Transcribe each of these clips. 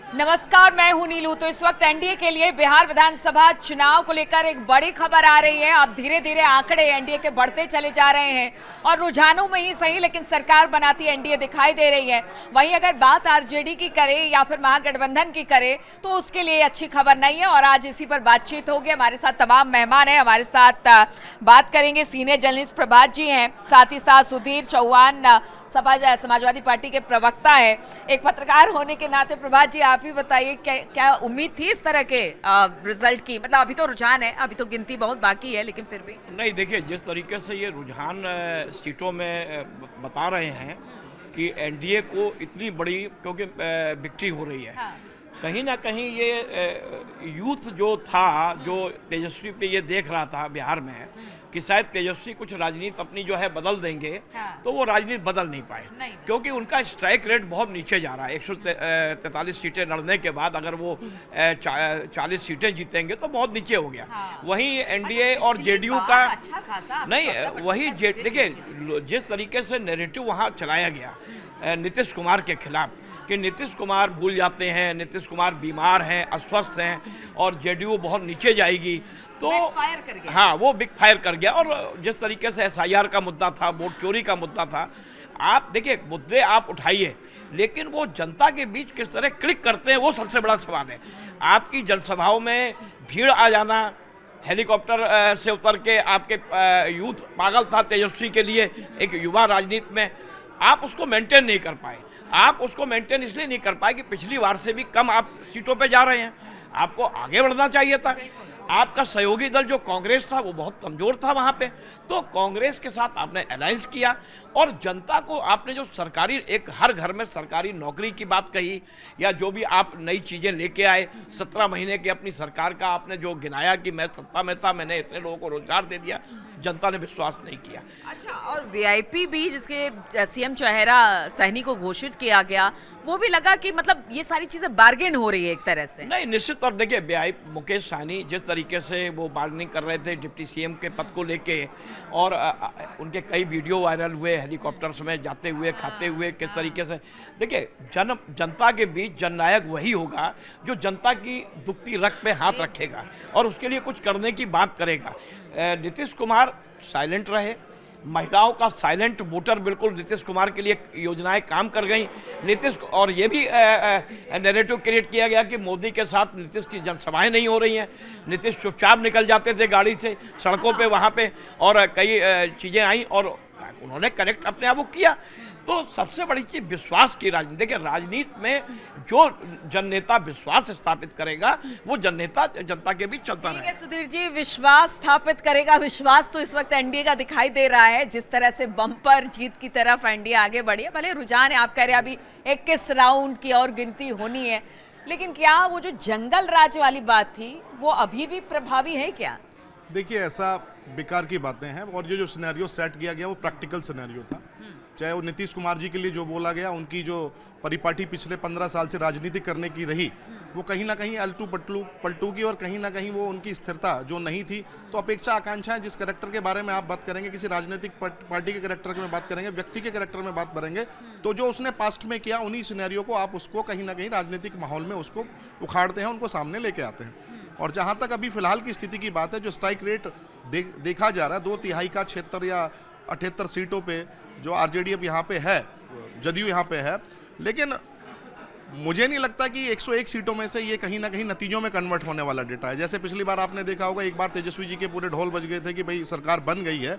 नमस्कार, मैं हूं नीलू। तो इस वक्त एनडीए के लिए बिहार विधानसभा चुनाव को लेकर एक बड़ी खबर आ रही है। अब धीरे धीरे आंकड़े एनडीए के बढ़ते चले जा रहे हैं और रुझानों में ही सही लेकिन सरकार बनाती एनडीए दिखाई दे रही है। वहीं अगर बात आरजेडी की करे या फिर महागठबंधन की करे तो उसके लिए अच्छी खबर नहीं है और आज इसी पर बातचीत होगी। हमारे साथ तमाम मेहमान हैं। हमारे साथ बात करेंगे सीनियर जर्नलिस्ट प्रभात जी हैं, साथ ही साथ सुधीर चौहान समाजवादी पार्टी के प्रवक्ता है। एक पत्रकार होने के नाते प्रभात जी, आप ही बताइए, क्या उम्मीद थी इस तरह के रिजल्ट की? मतलब अभी तो रुझान है, अभी तो गिनती बहुत बाकी है, लेकिन फिर भी नहीं। देखिए, जिस तरीके से ये रुझान सीटों में बता रहे हैं कि एनडीए को इतनी बड़ी क्योंकि विक्ट्री हो रही है। हाँ। कहीं ना कहीं ये यूथ जो था, जो तेजस्वी पे ये देख रहा था बिहार में कि शायद तेजस्वी कुछ राजनीति अपनी जो है बदल देंगे। हाँ। तो वो राजनीति बदल नहीं पाए, क्योंकि उनका स्ट्राइक रेट बहुत नीचे जा रहा है। 143 सीटें लड़ने के बाद अगर वो 40 सीटें जीतेंगे तो बहुत नीचे हो गया। हाँ। वहीं एनडीए और जेडीयू का अच्छा खासा नहीं, वही देखिए जिस तरीके से नैरेटिव वहाँ चलाया गया नीतीश कुमार के खिलाफ कि नीतीश कुमार भूल जाते हैं, नीतीश कुमार बीमार हैं, अस्वस्थ हैं और जेडीयू बहुत नीचे जाएगी, तो फायर कर गया। हाँ, वो बिग फायर कर गया। और जिस तरीके से एसआईआर का मुद्दा था, वोट चोरी का मुद्दा था, आप देखिए मुद्दे आप उठाइए, लेकिन वो जनता के बीच किस तरह क्लिक करते हैं वो सबसे बड़ा सवाल है। आपकी जनसभाओं में भीड़ आ जाना, हेलीकॉप्टर से उतर के आपके यूथ पागल था तेजस्वी के लिए एक युवा राजनीति में, आप उसको मेंटेन नहीं कर पाए। आप उसको मेंटेन इसलिए नहीं कर पाए कि पिछली बार से भी कम आप सीटों पे जा रहे हैं। आपको आगे बढ़ना चाहिए था। आपका सहयोगी दल जो कांग्रेस था वो बहुत कमजोर था वहाँ पे, तो कांग्रेस के साथ आपने अलायंस किया और जनता को आपने जो सरकारी एक हर घर में सरकारी नौकरी की बात कही या जो भी आप नई चीज़ें लेके आए, 17 महीने की अपनी सरकार का आपने जो गिनाया कि मैं सत्ता में था, मैंने इतने लोगों को रोजगार दे दिया, जनता ने विश्वास नहीं किया। अच्छा, और वीआईपी भी जिसके सीएम चौहेरा सहनी को घोषित किया गया, वो भी लगा कि मतलब ये सारी चीजें बार्गेन हो रही है एक तरह से। नहीं, निश्चित तौर देखिए मुकेश सहनी जिस तरीके से वो बार्गेनिंग कर रहे थे डिप्टी सीएम के पद को लेके और उनके कई वीडियो वायरल हुए हेलीकॉप्टर्स में जाते हुए, खाते हुए, किस तरीके से। देखिए, जनता के बीच जननायक वही होगा जो जनता की दुखती रग पे हाथ रखेगा और उसके लिए कुछ करने की बात करेगा। नीतीश कुमार साइलेंट रहे, महिलाओं का साइलेंट वोटर बिल्कुल नीतीश कुमार के लिए योजनाएं काम कर गई। नीतीश और ये भी नैरेटिव क्रिएट किया गया कि मोदी के साथ नीतीश की जनसभाएं नहीं हो रही हैं। नीतीश चुपचाप निकल जाते थे गाड़ी से सड़कों पे वहाँ पे, और कई चीज़ें आई और उन्होंने कनेक्ट अपने आप को किया। तो सबसे बड़ी चीज विश्वास की राजनीति। देखिए, राजनीति में जो जननेता विश्वास स्थापित करेगा वो जननेता जनता के बीच चलता रहेगा। सुधीर जी, विश्वास स्थापित करेगा, विश्वास तो इस वक्त एनडीए का दिखाई दे रहा है। जिस तरह से बम्पर जीत की तरफ एनडीए आगे बढ़ी है, भले रुझान है, आप कह रहे हैं अभी 21 राउंड की और गिनती होनी है, लेकिन क्या वो जो जंगल राज वाली बात थी वो अभी भी प्रभावी है क्या? देखिए, ऐसा बेकार की बातें हैं और ये जो सिनेरियो सेट किया गया वो प्रैक्टिकल सिनेरियो था। चाहे वो नीतीश कुमार जी के लिए जो बोला गया, उनकी जो परिपाटी पिछले 15 साल से राजनीति करने की रही, वो कहीं ना कहीं अलटू पलटू की और कहीं ना कहीं वो उनकी स्थिरता जो नहीं थी। तो अपेक्षा आकांक्षाएं, जिस कैरेक्टर के बारे में आप बात करेंगे, किसी राजनीतिक पार्टी के कैरेक्टर में बात करेंगे, व्यक्ति के कैरेक्टर में बात करेंगे, तो जो उसने पास्ट में किया उन्हीं सिनेरियो को आप उसको कहीं ना कहीं राजनीतिक माहौल में उसको उखाड़ते हैं, उनको सामने लेके आते हैं। और जहाँ तक अभी फिलहाल की स्थिति की बात है, जो स्ट्राइक रेट देखा जा रहा है 2/3 का 76 या 78 सीटों पे जो आरजेडी अब यहाँ पे है, जदयू यहाँ पे है, लेकिन मुझे नहीं लगता कि 101 सीटों में से ये कहीं ना कहीं नतीजों में कन्वर्ट होने वाला डेटा है। जैसे पिछली बार आपने देखा होगा, एक बार तेजस्वी जी के पूरे ढोल बज गए थे कि भाई सरकार बन गई है।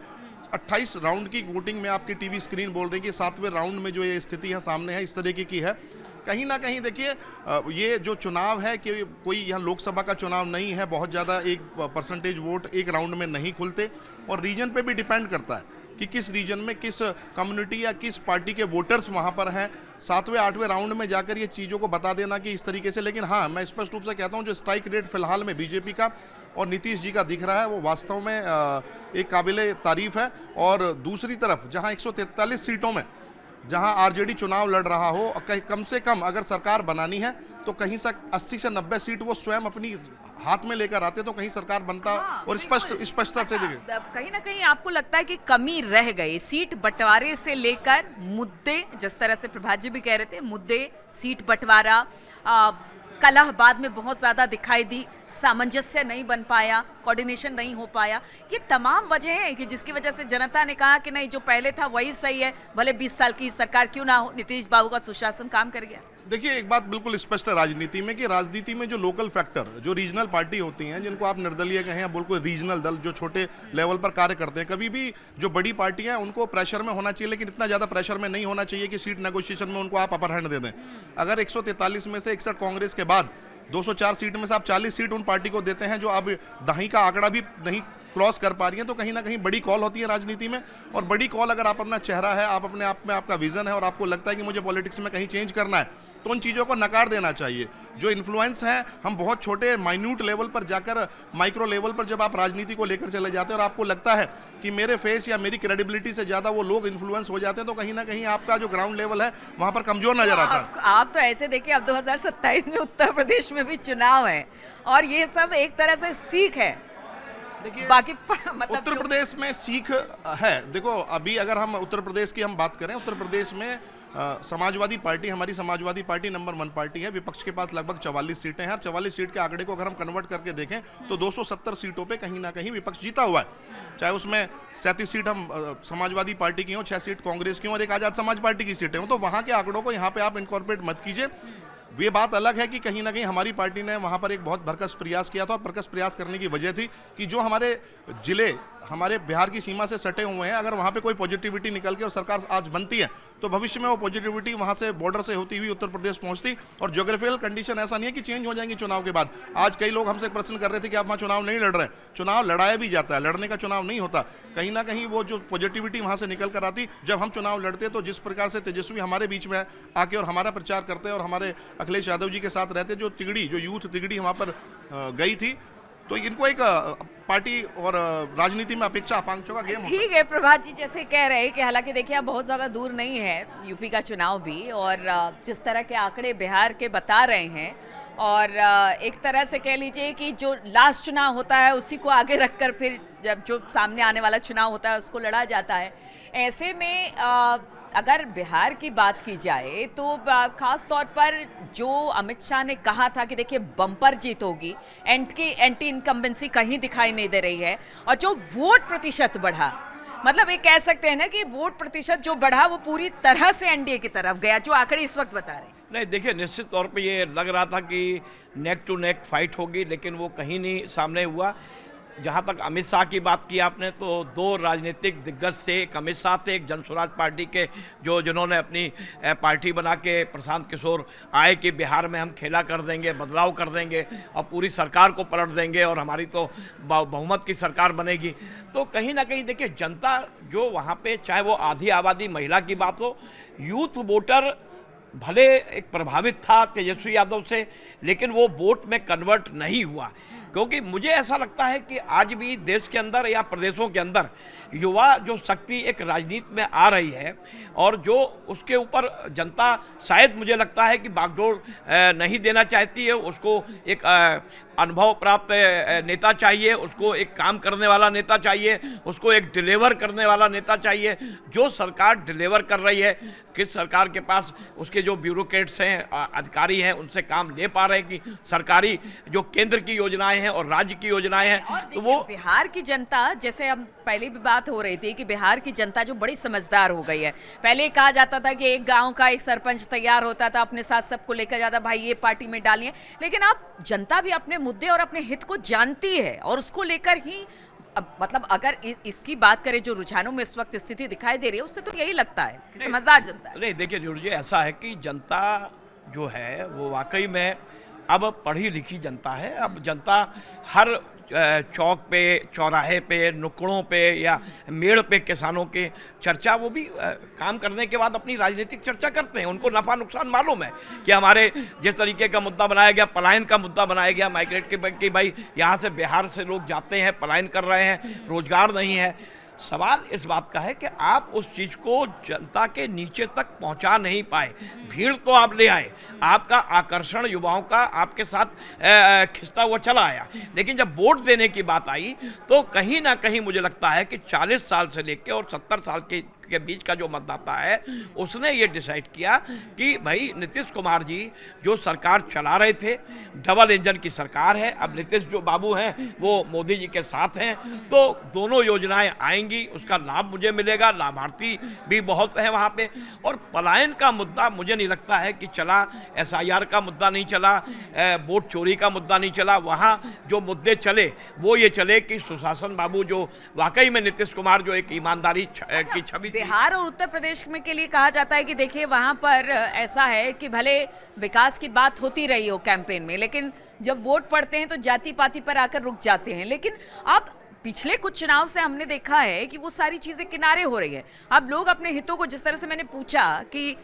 28 राउंड की वोटिंग में आपकी टीवी स्क्रीन बोल रही है कि 7वें राउंड में जो ये स्थिति है सामने है, इस तरीके की है। कहीं ना कहीं देखिए, ये जो चुनाव है कि कोई यहाँ लोकसभा का चुनाव नहीं है, बहुत ज़्यादा एक परसेंटेज वोट एक राउंड में नहीं खुलते और रीजन पे भी डिपेंड करता है कि किस रीजन में किस कम्युनिटी या किस पार्टी के वोटर्स वहाँ पर हैं। 7वें 8वें राउंड में जाकर ये चीज़ों को बता देना कि इस तरीके से। लेकिन हाँ, मैं स्पष्ट रूप से कहता हूँ, जो स्ट्राइक रेट फिलहाल में बीजेपी का और नीतीश जी का दिख रहा है वो वास्तव में एक काबिले तारीफ है। और दूसरी तरफ जहाँ 143 सीटों में जहां आरजेडी चुनाव लड़ रहा हो, कम से कम अगर सरकार बनानी है तो कहीं से 80 से 90 सीट वो स्वयं अपनी हाथ में लेकर आते तो कहीं सरकार बनता। हाँ, और स्पष्टता से देखिए, कहीं ना कहीं आपको लगता है कि कमी रह गई सीट बंटवारे से लेकर मुद्दे, जिस तरह से प्रभात जी भी कह रहे थे, मुद्दे, सीट बंटवारा, कलह बाद में बहुत ज्यादा दिखाई दी, सामंजस्य नहीं बन पाया, कोऑर्डिनेशन नहीं हो पाया। ये तमाम वजह हैं कि जिसकी वजह से जनता ने कहा कि नहीं, जो पहले था वही सही है, भले 20 साल की सरकार क्यों ना हो, नीतीश बाबू का सुशासन काम कर गया। देखिए, एक बात बिल्कुल स्पष्ट है राजनीति में कि राजनीति में जो लोकल फैक्टर, जो रीजनल पार्टी होती हैं, जिनको आप निर्दलीय कहें या बिल्कुल रीजनल दल, जो छोटे लेवल पर कार्य करते हैं, कभी भी जो बड़ी पार्टियां हैं उनको प्रेशर में होना चाहिए, लेकिन इतना ज़्यादा प्रेशर में नहीं होना चाहिए कि सीट नेगोशिएशन में उनको आप अपर हैंड दे दें। अगर 143 में से 61 कांग्रेस के बाद 204 सीट में से आप 40 सीट उन पार्टी को देते हैं जो अब दहाई का आंकड़ा भी नहीं क्रॉस कर पा रही है, तो कहीं ना कहीं बड़ी कॉल होती है राजनीति में। और बड़ी कॉल, अगर आप अपना चेहरा है, आप अपने आप में आपका विजन है और आपको लगता है कि मुझे पॉलिटिक्स में कहीं चेंज करना है, तो उन चीज़ों को नकार देना चाहिए। जो इन्फ्लुएंस है, हम बहुत छोटे माइन्यूट लेवल पर जाकर माइक्रो लेवल पर जब आप राजनीति को लेकर चले जाते हैं और आपको लगता है कि मेरे फेस या मेरी क्रेडिबिलिटी से ज़्यादा वो लोग इन्फ्लुएंस हो जाते हैं, तो कहीं ना कहीं आपका जो ग्राउंड लेवल है वहाँ पर कमजोर नजर आता है। आप तो ऐसे देखिए, अब 2027 में उत्तर प्रदेश में भी चुनाव है और ये सब एक तरह से सीख है। देखिए, बाकी मतलब उत्तर प्रदेश में सीख है। देखो, अभी अगर हम उत्तर प्रदेश की हम बात करें, उत्तर प्रदेश में समाजवादी पार्टी, हमारी समाजवादी पार्टी नंबर 1 पार्टी है। विपक्ष के पास लगभग 44 सीटें हैं। 44 सीट के आंकड़े को अगर हम कन्वर्ट करके देखें तो 270 सीटों पे कहीं ना कहीं विपक्ष जीता हुआ है। चाहे उसमें 37 सीट हम समाजवादी पार्टी की हों, 6 सीट कांग्रेस की हों और एक आज़ाद समाज पार्टी की सीटें हों, तो वहाँ के आंकड़ों को यहाँ पे आप इनकॉर्पोरेट मत कीजिए। ये बात अलग है कि कहीं ना कहीं हमारी पार्टी ने वहाँ पर एक बहुत भरकस प्रयास किया था, और भरकस प्रयास करने की वजह थी कि जो हमारे जिले हमारे बिहार की सीमा से सटे हुए हैं, अगर वहाँ पे कोई पॉजिटिविटी निकल के और सरकार आज बनती है, तो भविष्य में वो पॉजिटिविटी वहाँ से बॉर्डर से होती हुई उत्तर प्रदेश पहुँचती। और ज्योग्राफिकल कंडीशन ऐसा नहीं है कि चेंज हो जाएंगी चुनाव के बाद। आज कई लोग हमसे प्रश्न कर रहे थे कि आप वहाँ चुनाव नहीं लड़ रहे। चुनाव लड़ाया भी जाता है, लड़ने का चुनाव नहीं होता। कहीं ना कहीं वो जो पॉजिटिविटी वहाँ से निकल कर आती, जब हम चुनाव लड़ते तो जिस प्रकार से तेजस्वी हमारे बीच में आके और हमारा प्रचार करते और हमारे अखिलेश यादव जी के साथ रहते, जो तिगड़ी, जो यूथ तिगड़ी वहाँ पर गई थी, तो इनको एक पार्टी और राजनीति में अपेक्षा आकांक्षों का गेम। ठीक है, प्रभात जी जैसे कह रहे हैं कि हालांकि देखिए अब बहुत ज़्यादा दूर नहीं है यूपी का चुनाव भी, और जिस तरह के आंकड़े बिहार के बता रहे हैं, और एक तरह से कह लीजिए कि जो लास्ट चुनाव होता है उसी को आगे रखकर फिर जब जो सामने आने वाला चुनाव होता है उसको लड़ा जाता है। ऐसे में अगर बिहार की बात की जाए तो खास तौर पर जो अमित शाह ने कहा था कि देखिए बम्पर जीत होगी, एंटी इनकम्बेंसी कहीं दिखाई नहीं दे रही है, और जो वोट प्रतिशत बढ़ा, मतलब ये कह सकते हैं ना कि वोट प्रतिशत जो बढ़ा वो पूरी तरह से एनडीए की तरफ गया, जो आंकड़े इस वक्त बता रहे हैं। नहीं, देखिए, निश्चित तौर पे ये लग रहा था कि नेक टू नेक फाइट होगी, लेकिन वो कहीं नहीं सामने हुआ। जहाँ तक अमित शाह की बात की आपने, तो 2 राजनीतिक दिग्गज थे, एक अमित शाह थे, एक जन स्वराज पार्टी के, जिन्होंने अपनी पार्टी बना के प्रशांत किशोर आए कि बिहार में हम खेला कर देंगे, बदलाव कर देंगे और पूरी सरकार को पलट देंगे और हमारी तो बहुमत की सरकार बनेगी। तो कहीं ना कहीं देखिए, जनता जो वहाँ पे, चाहे वो आधी आबादी महिला की बात हो, यूथ वोटर भले एक प्रभावित था तेजस्वी यादव से, लेकिन वो वोट में कन्वर्ट नहीं हुआ। क्योंकि मुझे ऐसा लगता है कि आज भी देश के अंदर या प्रदेशों के अंदर युवा जो शक्ति एक राजनीति में आ रही है, और जो उसके ऊपर जनता शायद मुझे लगता है कि बागडोर नहीं देना चाहती है। उसको एक अनुभव प्राप्त नेता चाहिए, उसको एक काम करने वाला नेता चाहिए, उसको एक डिलीवर करने वाला नेता चाहिए। जो सरकार डिलीवर कर रही है, किस सरकार के पास उसके जो ब्यूरोक्रेट्स हैं, अधिकारी हैं, उनसे काम ले पा रहे हैं कि सरकारी जो केंद्र की योजनाएं हैं और राज्य की योजनाएं हैं, तो वो बिहार की जनता, जैसे हम पहले भी बात हो रही थी कि बिहार की जनता जो बड़ी समझदार हो गई है। पहले कहा जाता था कि एक गांव का एक सरपंच तैयार होता था, अपने साथ सबको लेकर जाता, भाई ये पार्टी में डालिए, लेकिन अब जनता भी अपने मुद्दे और अपने हित को जानती है और उसको लेकर ही, मतलब अगर इसकी बात करें जो रुझानों में इस वक्त स्थिति दिखाई दे रही है, उससे तो यही लगता है कि समझदार जनता है। नहीं, देखिए जी, ऐसा है कि जनता जो है वो वाकई में अब पढ़ी लिखी जनता है। अब जनता हर चौक पे, चौराहे पे, नुक्कड़ों पे या मेड़ पे किसानों के चर्चा, वो भी काम करने के बाद अपनी राजनीतिक चर्चा करते हैं। उनको नफ़ा नुकसान मालूम है कि हमारे जिस तरीके का मुद्दा बनाया गया, पलायन का मुद्दा बनाया गया, माइग्रेट के भाई यहाँ से बिहार से लोग जाते हैं, पलायन कर रहे हैं, रोजगार नहीं है। सवाल इस बात का है कि आप उस चीज़ को जनता के नीचे तक पहुंचा नहीं पाए। भीड़ तो आप ले आए, आपका आकर्षण युवाओं का आपके साथ खिंचता हुआ चला आया, लेकिन जब वोट देने की बात आई तो कहीं ना कहीं मुझे लगता है कि 40 साल से लेकर और 70 साल की के बीच का जो मतदाता है उसने ये डिसाइड किया कि भाई नीतीश कुमार जी जो सरकार चला रहे थे, डबल इंजन की सरकार है, अब नीतीश जो बाबू हैं वो मोदी जी के साथ हैं, तो दोनों योजनाएं आएंगी, उसका लाभ मुझे मिलेगा, लाभार्थी भी बहुत हैं वहाँ पे। और पलायन का मुद्दा मुझे नहीं लगता है कि चला, SIR का मुद्दा नहीं चला, वोट चोरी का मुद्दा नहीं चला। वहाँ जो मुद्दे चले वो ये चले कि सुशासन बाबू जो वाकई में नीतीश कुमार जो एक ईमानदारी की छवि थी। बिहार और उत्तर प्रदेश में के लिए कहा जाता है कि देखिए वहां पर ऐसा है कि भले विकास की बात होती रही हो कैंपेन में, लेकिन जब वोट पड़ते हैं तो जाति पाति पर आकर रुक जाते हैं। लेकिन अब पिछले कुछ चुनाव से हमने देखा है कि वो सारी चीजें किनारे हो रही है। अब लोग अपने हितों को, जिस तरह से मैंने पूछा कि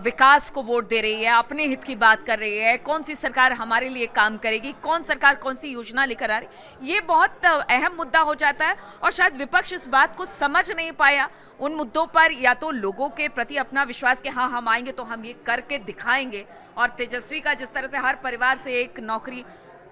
विकास को वोट दे रही है, अपने हित की बात कर रही है, कौन सी सरकार हमारे लिए काम करेगी, कौन सरकार कौन सी योजना लेकर आ रही, ये बहुत अहम मुद्दा हो जाता है। और शायद विपक्ष इस बात को समझ नहीं पाया उन मुद्दों पर, या तो लोगों के प्रति अपना विश्वास कि हाँ हम आएंगे तो हम ये करके दिखाएंगे, और तेजस्वी का जिस तरह से हर परिवार से एक नौकरी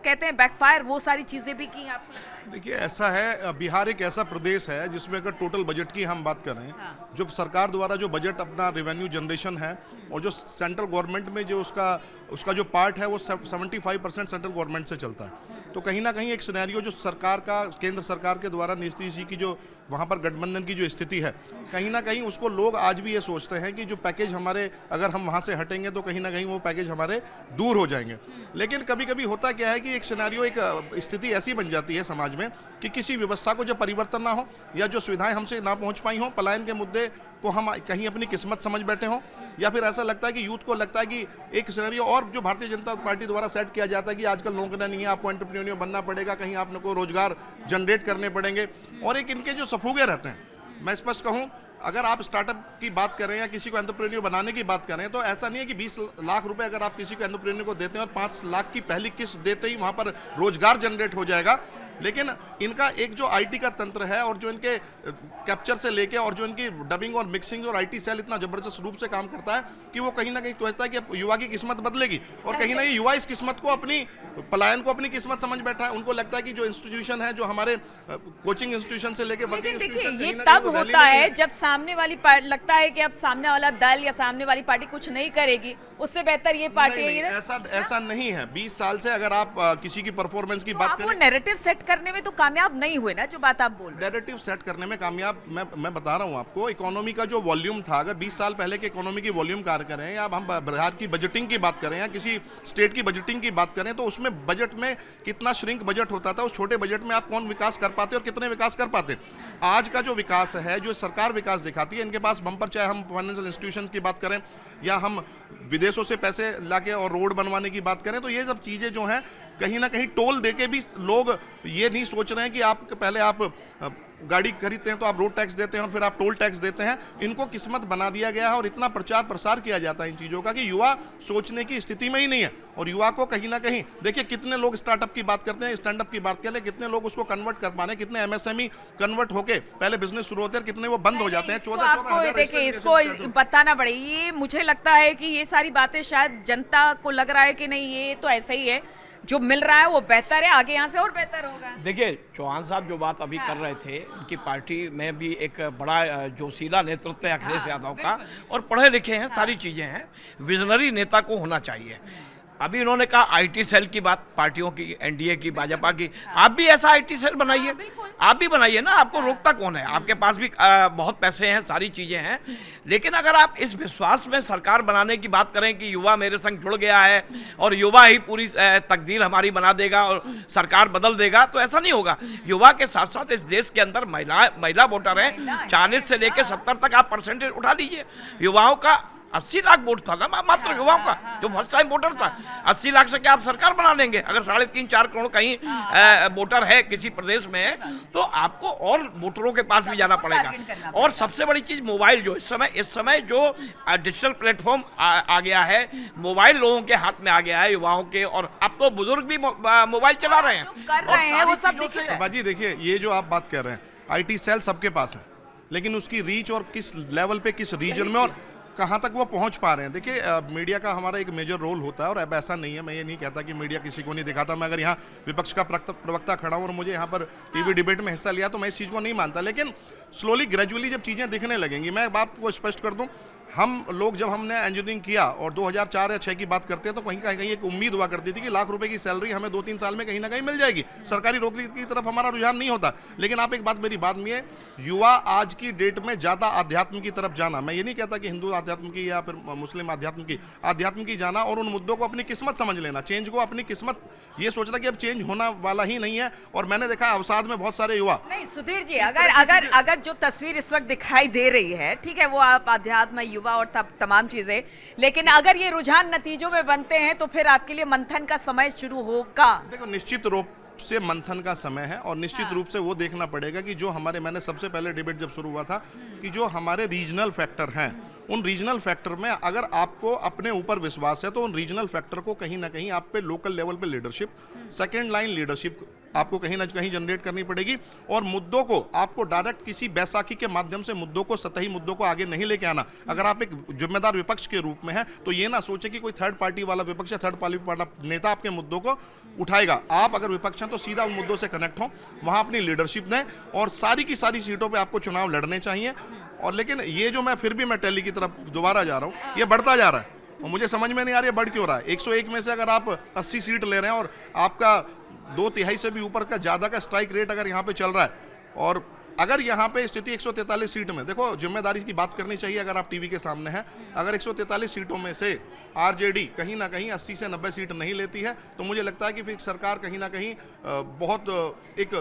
कहते हैं बैकफायर, वो सारी चीजें भी की आपको। देखिए ऐसा है, बिहार एक ऐसा प्रदेश है जिसमें अगर टोटल बजट की हम बात करें, जो सरकार द्वारा जो बजट अपना रेवेन्यू जनरेशन है और जो सेंट्रल गवर्नमेंट में जो उसका जो पार्ट है वो 75% सेंट्रल गवर्नमेंट से चलता है। तो कहीं ना कहीं एक सिनेरियो जो सरकार का, केंद्र सरकार के द्वारा नीतीश जी की जो वहाँ पर गठबंधन की जो स्थिति है, कहीं ना कहीं उसको लोग आज भी ये सोचते हैं कि जो पैकेज हमारे, अगर हम वहाँ से हटेंगे तो कहीं ना कहीं वो पैकेज हमारे दूर हो जाएंगे। लेकिन कभी कभी होता क्या है कि एक सिनेरियो, एक स्थिति ऐसी बन जाती है समाज में कि किसी व्यवस्था को जब परिवर्तन ना हो या जो सुविधाएं हमसे ना पहुंच पाई हों, पलायन के मुद्दे को हम कहीं अपनी किस्मत समझ बैठे हों, या फिर ऐसा लगता है कि यूथ को लगता है कि एक सिनेरियो और जो भारतीय जनता पार्टी द्वारा सेट किया जाता है कि आजकल नौकरियां नहीं है, आपको एंटरप्रेन्योर बनना पड़ेगा, कहीं आपको रोजगार जनरेट करने पड़ेंगे। और एक इनके जो सफूगे रहते हैं, मैं स्पष्ट कहूँ, अगर आप स्टार्टअप की बात करें या किसी को एंटरप्रेन्योर बनाने की बात करें, तो ऐसा नहीं है कि 20 लाख रुपए अगर आप किसी को एंटरप्रेन्योर को देते हैं और 5 लाख की पहली किस्त देते ही वहाँ पर रोजगार जनरेट हो जाएगा। लेकिन इनका एक जो आईटी का तंत्र है और जो इनके कैप्चर से लेके और जो इनकी डबिंग और मिक्सिंग और आईटी सेल इतना जबरदस्त रूप से काम करता है कि वो कहीं ना कहीं सोचता है कि युवा की किस्मत बदलेगी, और कहीं ना कहीं युवा इस किस्मत को, अपनी पलायन को अपनी किस्मत समझ बैठा है। उनको लगता है कि जो इंस्टीट्यूशन है, जो हमारे कोचिंग इंस्टीट्यूशन से लेके वर्किंग इंस्टीट्यूशन, ये तब होता है जब सामने वाली पार्टी लगता है कि अब सामने वाला दल या सामने वाली पार्टी कुछ नहीं करेगी, उससे बेहतर ये पार्टी है। ऐसा नहीं है। 20 साल से अगर आप किसी की परफॉर्मेंस की बात करें, वो नैरेटिव सेट करने में तो कामयाब नहीं हुए ना, जो बात आप बोल रहे हैं। नैरेटिव सेट करने में कामयाब, मैं बता रहा हूं आपको, इकोनॉमी का जो वॉल्यूम था, अगर 20 साल पहले के इकोनॉमी की वॉल्यूम कार्य करें, या अब हम बिहार की बजटिंग की बात करें या किसी स्टेट की बजटिंग की बात करें, तो उसमें बजट में कितना श्रिंक बजट होता था, उस छोटे बजट में आप कौन विकास कर पाते और कितने विकास कर पाते। आज का जो विकास है, जो सरकार विकास दिखाती है, इनके पास बम्पर, चाहे हम फाइनेंशियल इंस्टीट्यूशंस की बात करें या हम विदेशों से पैसे लाके और रोड बनवाने की बात करें, तो ये सब चीज़ें जो हैं कहीं ना कहीं टोल देके भी लोग ये नहीं सोच रहे हैं कि आप पहले आप गाड़ी खरीदते हैं तो आप रोड टैक्स देते हैं और फिर आप टोल टैक्स देते हैं। इनको किस्मत बना दिया गया है और इतना प्रचार प्रसार किया जाता है इन चीज़ों का कि युवा सोचने की स्थिति में ही नहीं है। और युवा को कहीं ना कहीं, देखिए कितने लोग स्टार्टअप की बात करते हैं, स्टैंड अप की बात करें, कितने लोग उसको कन्वर्ट कर पा रहे हैं, कितने एमएसएमई कन्वर्ट होके पहले बिजनेस शुरू होते हैं, कितने वो बंद हो जाते हैं। 14 देखिए इसको बताना पड़ेगा। ये मुझे लगता है कि ये सारी बातें शायद जनता को लग रहा है कि नहीं ये तो ऐसा ही है, जो मिल रहा है वो बेहतर है, आगे यहाँ से और बेहतर होगा। देखिए चौहान साहब जो बात अभी कर रहे थे, उनकी पार्टी में भी एक बड़ा जोशीला नेतृत्व है अखिलेश यादव का, और पढ़े लिखे हैं, सारी चीज़ें हैं, विजनरी नेता को होना चाहिए। अभी इन्होंने कहा आईटी सेल की बात, पार्टियों की, एनडीए की, भाजपा की, आप भी ऐसा आईटी सेल बनाइए, आप भी बनाइए ना, आपको रोकता कौन है? आपके पास भी बहुत पैसे हैं, सारी चीज़ें हैं। लेकिन अगर आप इस विश्वास में सरकार बनाने की बात करें कि युवा मेरे संग जुड़ गया है और युवा ही पूरी तकदीर हमारी बना देगा और सरकार बदल देगा, तो ऐसा नहीं होगा। युवा के साथ साथ इस देश के अंदर महिला वोटर हैं, 40 से लेकर 70 तक आप परसेंटेज उठा लीजिए। युवाओं का 80 लाख वोट था ना मात्र युवाओं का, जो फर्स्ट टाइम वोटर था। 80 लाख से क्या आप सरकार बना लेंगे? अगर 3.5-4 करोड़ कहीं वोटर है किसी प्रदेश में, तो आपको और वोटरों के पास भी जाना पड़ेगा। और सबसे बड़ी चीज मोबाइल, जो इस समय जो डिजिटल प्लेटफॉर्म आ गया है, मोबाइल लोगों के हाथ में आ गया है, युवाओं के, और अब तो बुजुर्ग भी मोबाइल चला रहे हैं। वो सब बाजी देखिए, ये जो आप बात कर रहे हैं, आईटी सेल सबके पास है, लेकिन उसकी रीच और किस लेवल पे, किस रीजन में, और कहाँ तक वो पहुँच पा रहे हैं। देखिए मीडिया का हमारा एक मेजर रोल होता है, और अब ऐसा नहीं है, मैं ये नहीं कहता कि मीडिया किसी को नहीं दिखाता। मैं अगर यहाँ विपक्ष का प्रवक्ता खड़ा हूँ और मुझे यहाँ पर टीवी डिबेट में हिस्सा लिया तो मैं इस चीज़ को नहीं मानता, लेकिन स्लोली ग्रेजुअली जब चीज़ें दिखने लगेंगी, मैं बात को स्पष्ट कर दूँ, हम लोग जब हमने इंजीनियरिंग किया और 2004 या 6 की बात करते हैं तो कहीं कहीं एक उम्मीद हुआ करती थी कि लाख रुपए की सैलरी हमें 2-3 साल में कहीं ना कहीं मिल जाएगी। सरकारी नौकरी की तरफ हमारा रुझान नहीं होता। लेकिन आप एक बात मेरी बात में है, युवा आज की डेट में ज़्यादा अध्यात्म की तरफ जाना, मैं ये नहीं कहता कि हिंदू अध्यात्म की या फिर मुस्लिम अध्यात्म की जाना और उन मुद्दों को अपनी किस्मत समझ लेना, चेंज को अपनी किस्मत ये सोचना कि अब चेंज होना वाला ही नहीं है। और मैंने देखा अवसाद में बहुत सारे युवा नहीं सुधीर जी, अगर जो तस्वीर इस वक्त दिखाई दे रही है, ठीक है, वो आप अध्यात्म, युवा और तमाम चीजें, लेकिन अगर ये रुझान नतीजों में बनते हैं तो फिर आपके लिए मंथन का समय शुरू होगा। देखो निश्चित रूप से मंथन का समय है, और निश्चित रूप से वो देखना पड़ेगा कि जो हमारे, मैंने सबसे पहले डिबेट जब शुरू हुआ था कि जो हमारे रीजनल फैक्टर हैं, उन रीजनल फैक्टर में अगर आपको अपने ऊपर विश्वास है तो उन रीजनल फैक्टर को कहीं ना कहीं आप पे लोकल लेवल पे लीडरशिप, सेकंड लाइन लीडरशिप आपको कहीं ना कहीं जनरेट करनी पड़ेगी, और मुद्दों को आपको डायरेक्ट किसी बैसाखी के माध्यम से मुद्दों को, सतही मुद्दों को आगे नहीं लेके आना। अगर आप एक जिम्मेदार विपक्ष के रूप में हैं तो ये ना सोचे कि कोई थर्ड पार्टी वाला विपक्ष या थर्ड पार्टी वाला नेता आपके मुद्दों को उठाएगा। आप अगर विपक्ष हैं तो सीधा उन मुद्दों से कनेक्ट हो, वहाँ अपनी लीडरशिप दें, और सारी की सारी सीटों पर आपको चुनाव लड़ने चाहिए। और लेकिन ये जो मैं टैली की तरफ दोबारा जा रहा हूँ, ये बढ़ता जा रहा है और मुझे समझ में नहीं आ रही है बढ़ क्यों रहा है। 101 में से अगर आप 80 सीट ले रहे हैं और आपका 2/3 से भी ऊपर का ज़्यादा का स्ट्राइक रेट अगर यहाँ पे चल रहा है, और अगर यहाँ पे स्थिति 143 सीट में, देखो जिम्मेदारी की बात करनी चाहिए अगर आप टीवी के सामने हैं, अगर 143 सीटों में से आरजेडी कहीं ना कहीं 80 से 90 सीट नहीं लेती है तो मुझे लगता है कि फिर सरकार कहीं ना कहीं बहुत एक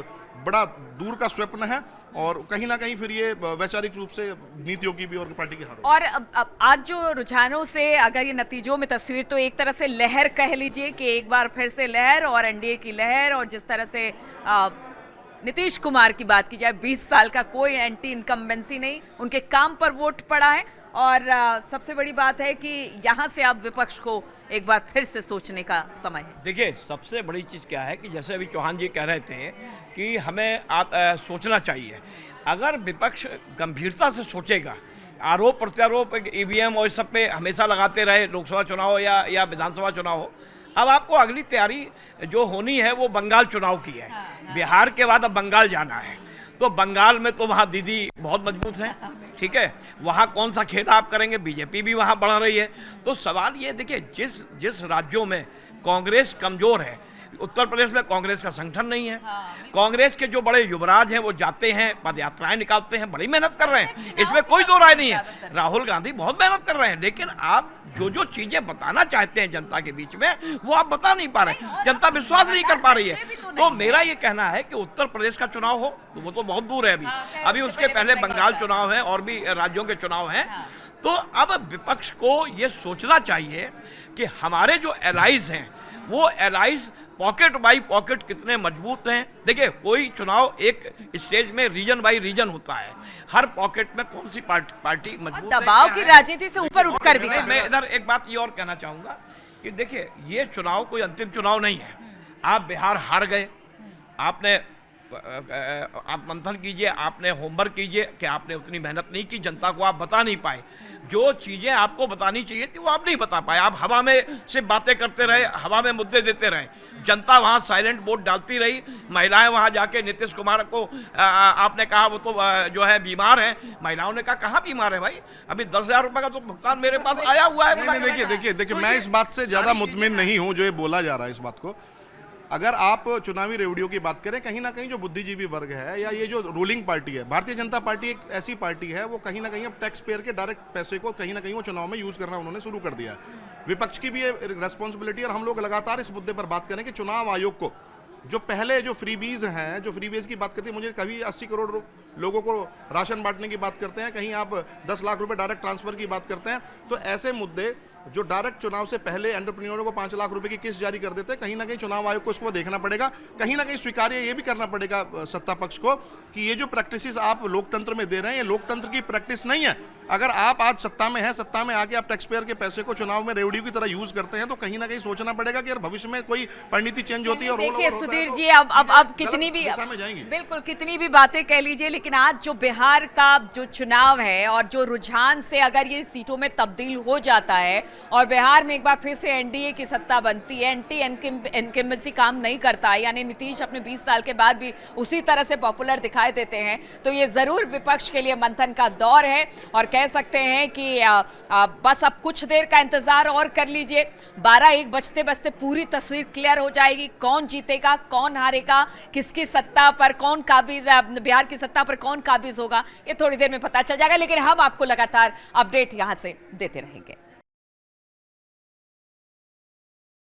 बड़ा दूर का स्वप्न है, और कहीं ना कहीं फिर ये वैचारिक रूप से नीतियों की भी और पार्टी की हार। और अब आज जो रुझानों से अगर ये नतीजों में तस्वीर, तो एक तरह से लहर कह लीजिए कि एक बार फिर से लहर और एनडीए की लहर, और जिस तरह से नीतीश कुमार की बात की जाए, 20 साल का कोई एंटी इनकम्बेंसी नहीं, उनके काम पर वोट पड़ा है। और सबसे बड़ी बात है कि यहाँ से अब विपक्ष को एक बार फिर से सोचने का समय है। देखिए सबसे बड़ी चीज़ क्या है कि जैसे अभी चौहान जी कह रहे थे कि हमें सोचना चाहिए। अगर विपक्ष गंभीरता से सोचेगा, आरोप प्रत्यारोप ईवीएम और इस सब पे हमेशा लगाते रहे, लोकसभा चुनाव हो या विधानसभा चुनाव हो, अब आपको अगली तैयारी जो होनी है वो बंगाल चुनाव की है। बिहार के बाद अब बंगाल जाना है, तो बंगाल में तो वहाँ दीदी बहुत मजबूत है, ठीक है, वहाँ कौन सा खेल आप करेंगे, बीजेपी भी वहाँ बढ़ रही है। तो सवाल ये देखिए, जिस राज्यों में कांग्रेस कमजोर है, उत्तर प्रदेश में कांग्रेस का संगठन नहीं है। कांग्रेस के जो बड़े युवराज हैं वो जाते हैं, पद यात्राएं निकालते हैं, बड़ी मेहनत कर रहे हैं, इसमें कोई दो राय नहीं है। राहुल गांधी बहुत मेहनत कर रहे हैं, लेकिन आप जो चीजें बताना चाहते हैं जनता के बीच में वो आप बता नहीं पा रहे, जनता विश्वास नहीं कर पा रही है। तो मेरा ये कहना है कि उत्तर प्रदेश का चुनाव हो तो वो तो बहुत दूर है अभी उसके पहले बंगाल चुनाव है और भी राज्यों के चुनाव हैं। तो अब विपक्ष को ये सोचना चाहिए कि हमारे जो एलाइज हैं वो एलाइज पॉकेट बाई पॉकेट कितने मजबूत हैं। देखिए कोई चुनाव एक स्टेज में रीजन बाई रीजन होता है, हर पॉकेट में कौन सी पार्टी मजबूत है, दबाव की राजनीति से ऊपर उठकर भी। मैं इधर एक बात ये और कहना चाहूंगा कि देखिए ये चुनाव कोई अंतिम चुनाव नहीं है। आप बिहार हार गए, आपने आप मंथन कीजिए, आपने होमवर्क कीजिए कि आपने उतनी मेहनत नहीं की, जनता को आप बता नहीं पाए, जो चीज़ें आपको बतानी चाहिए थी वो आप नहीं बता पाए। आप हवा में सिर्फ बातें करते रहे, हवा में मुद्दे देते रहे, जनता वहाँ साइलेंट वोट डालती रही। महिलाएं वहाँ जाके नीतीश कुमार को आपने कहा वो तो जो है बीमार है, महिलाओं ने कहा कहाँ बीमार है भाई, अभी 10,000 रुपये का तो भुगतान मेरे पास आया हुआ है। देखिए मैं इस बात से ज़्यादा मुतमिन नहीं हूँ जो ये बोला जा रहा है इस बात को। अगर आप चुनावी रेवड़ियों की बात करें, कहीं ना कहीं जो बुद्धिजीवी वर्ग है या ये जो रूलिंग पार्टी है, भारतीय जनता पार्टी एक ऐसी पार्टी है वो कहीं ना कहीं अब टैक्स पेयर के डायरेक्ट पैसे को कहीं ना कहीं वो चुनाव में यूज करना उन्होंने शुरू कर दिया है। विपक्ष की भी ये रेस्पॉन्सिबिलिटी, और हम लोग लगातार इस मुद्दे पर बात करें कि चुनाव आयोग को जो पहले जो फ्रीबीज हैं, जो फ्रीबीज की बात करते हैं, मुझे कभी 80 करोड़ लोगों को राशन बांटने की बात करते हैं, कहीं आप 10 लाख रुपए डायरेक्ट ट्रांसफर की बात करते हैं, तो ऐसे मुद्दे जो डायरेक्ट चुनाव से पहले एंटरप्रेन्योरों को 5 लाख रुपए की किस्त जारी कर देते हैं, कहीं ना कहीं चुनाव आयोग को इसको देखना पड़ेगा। कहीं ना कहीं स्वीकार्य ये भी करना पड़ेगा सत्ता पक्ष को कि ये जो प्रैक्टिसेस आप लोकतंत्र में दे रहे हैं, ये लोकतंत्र की प्रैक्टिस नहीं है। अगर आप आज सत्ता में हैं, सत्ता में आके आप टैक्स पेयर के पैसे को चुनाव में रेवड़ी की तरह यूज करते हैं, तो कहीं ना कहीं सोचना पड़ेगा कि यार भविष्य में कोई परिणति चेंज होती है और देखिए सुधीर जी, अब कितनी भी बिल्कुल कितनी भी बातें कह लीजिए, लेकिन आज जो बिहार का जो चुनाव है और जो रुझान से अगर ये सीटों में तब्दील हो जाता है और बिहार में एक बार फिर से एनडीए की सत्ता बनती है, एंटी इनकम्बेंसी काम नहीं करता, यानी नीतीश अपने 20 साल के बाद भी उसी तरह से पॉपुलर दिखाई देते हैं, तो ये जरूर विपक्ष के लिए मंथन का दौर है। और कह सकते हैं कि बस अब कुछ देर का इंतजार और कर लीजिए, 12-1 बजते बजते पूरी तस्वीर क्लियर हो जाएगी। कौन जीतेगा, कौन हारेगा, किसकी सत्ता पर कौन काबिज, बिहार की सत्ता पर कौन काबिज होगा, ये थोड़ी देर में पता चल जाएगा। लेकिन हम आपको लगातार अपडेट यहां से देते रहेंगे।